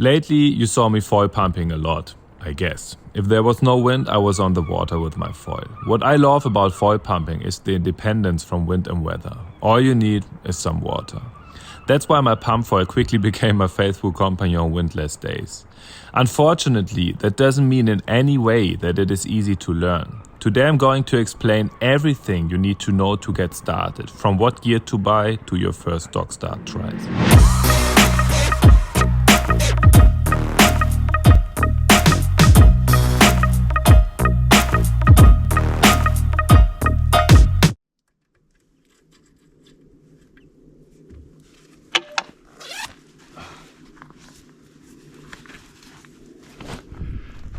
Lately, you saw me foil pumping a lot, I guess. If there was no wind, I was on the water with my foil. What I love about foil pumping is the independence from wind and weather. All you need is some water. That's why my pump foil quickly became my faithful companion on windless days. Unfortunately, that doesn't mean in any way that it is easy to learn. Today I'm going to explain everything you need to know to get started, from what gear to buy to your first dock start tries.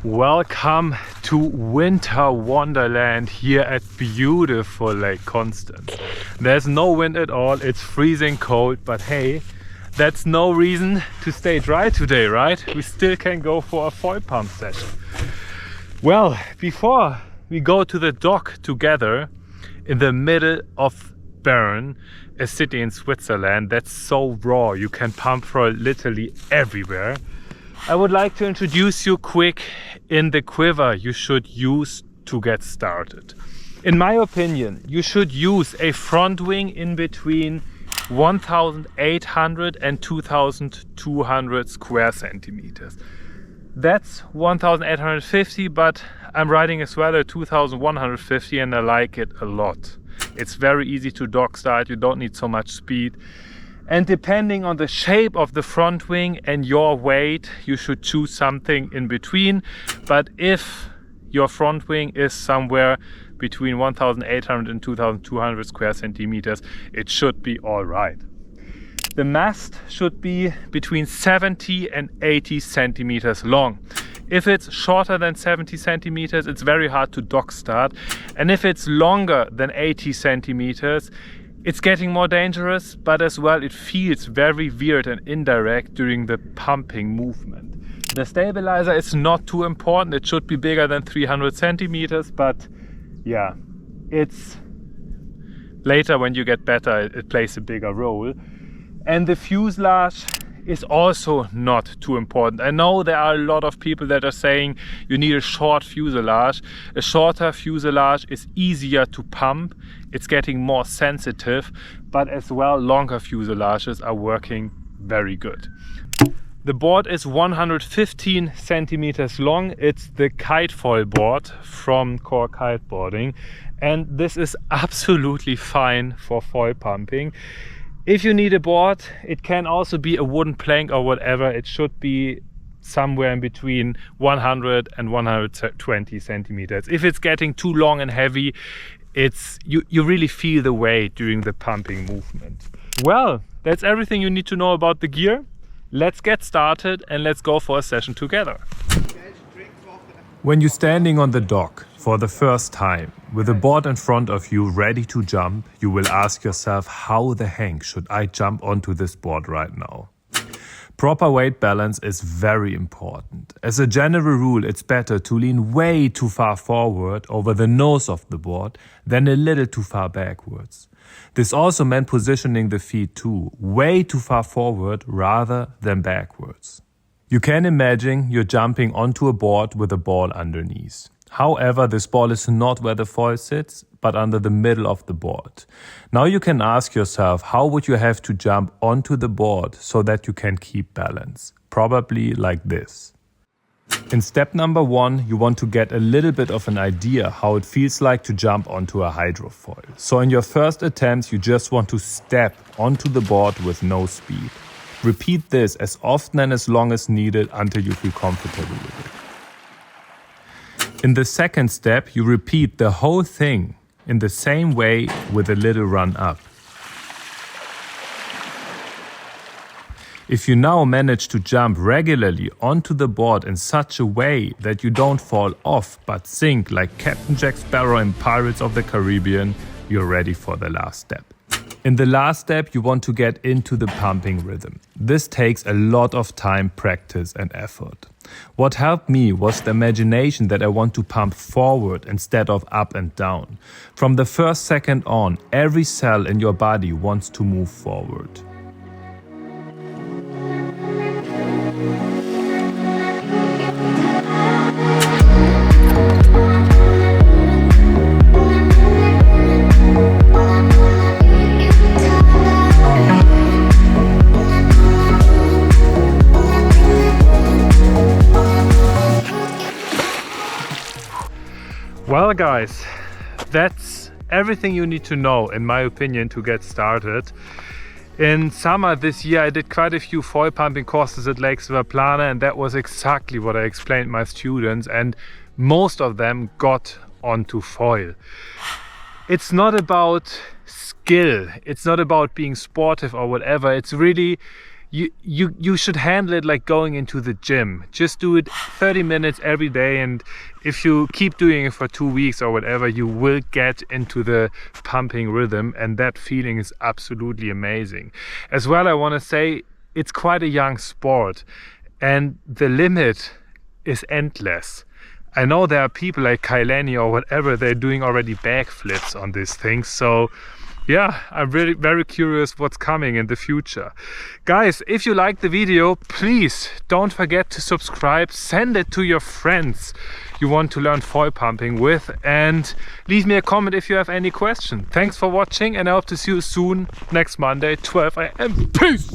Welcome to winter wonderland here at beautiful Lake Constance. There's no wind at all, it's freezing cold, but hey, that's no reason to stay dry today, right? We still can go for a foil pump session. Well, before we go to the dock together in the middle of Bern, a city in Switzerland that's so raw you can pump for literally everywhere, I would like to introduce you quick in the quiver you should use to get started. In my opinion, you should use a front wing in between 1,800 and 2,200 square centimeters. That's 1,850, but I'm riding as well at 2,150 and I like it a lot. It's very easy to dock start, you don't need so much speed. And depending on the shape of the front wing and your weight, you should choose something in between. But if your front wing is somewhere between 1,800 and 2,200 square centimeters, it should be all right. The mast should be between 70 and 80 centimeters long. If it's shorter than 70 centimeters, it's very hard to dock start. And if it's longer than 80 centimeters, it's getting more dangerous, but as well it feels very weird and indirect during the pumping movement. The stabilizer is not too important, it should be bigger than 300 centimeters, but yeah, it's later when you get better it plays a bigger role. And the fuselage is also not too important. I know there are a lot of people that are saying you need a short fuselage. A shorter fuselage is easier to pump, it's getting more sensitive, but as well longer fuselages are working very good. The board is 115 centimeters long. It's the kite foil board from Core Kiteboarding, and this is absolutely fine for foil pumping. If you need a board, it can also be a wooden plank or whatever. It should be somewhere in between 100 and 120 centimeters. If it's getting too long and heavy, you really feel the weight during the pumping movement. Well, that's everything you need to know about the gear. Let's get started and let's go for a session together. When you're standing on the dock for the first time, with a board in front of you ready to jump, you will ask yourself, how the heck should I jump onto this board right now? Proper weight balance is very important. As a general rule, it's better to lean way too far forward over the nose of the board than a little too far backwards. This also meant positioning the feet too, way too far forward rather than backwards. You can imagine you're jumping onto a board with a ball underneath. However, this ball is not where the foil sits, but under the middle of the board. Now you can ask yourself, how would you have to jump onto the board so that you can keep balance? Probably like this. In step number 1, you want to get a little bit of an idea how it feels like to jump onto a hydrofoil. So in your first attempts, you just want to step onto the board with no speed. Repeat this as often and as long as needed until you feel comfortable with it. In the second step, you repeat the whole thing in the same way with a little run up. If you now manage to jump regularly onto the board in such a way that you don't fall off but sink like Captain Jack Sparrow in Pirates of the Caribbean, you're ready for the last step. In the last step, you want to get into the pumping rhythm. This takes a lot of time, practice and effort. What helped me was the imagination that I want to pump forward instead of up and down. From the first second on, every cell in your body wants to move forward. Well guys, that's everything you need to know in my opinion to get started. In summer this year I did quite a few foil pumping courses at Lake Silvaplana, and that was exactly what I explained to my students, and most of them got onto foil. It's not about skill, it's not about being sportive or whatever, it's really you should handle it like going into the gym. Just do it 30 minutes every day, and if you keep doing it for 2 weeks or whatever, you will get into the pumping rhythm, and that feeling is absolutely amazing. As well, I want to say it's quite a young sport and the limit is endless. I know there are people like Kailani or whatever, they're doing already backflips on these things, so yeah, I'm really very curious what's coming in the future. Guys, if you like the video, please don't forget to subscribe, send it to your friends you want to learn foil pumping with, and leave me a comment if you have any questions. Thanks for watching, and I hope to see you soon next Monday, 12 AM. Peace!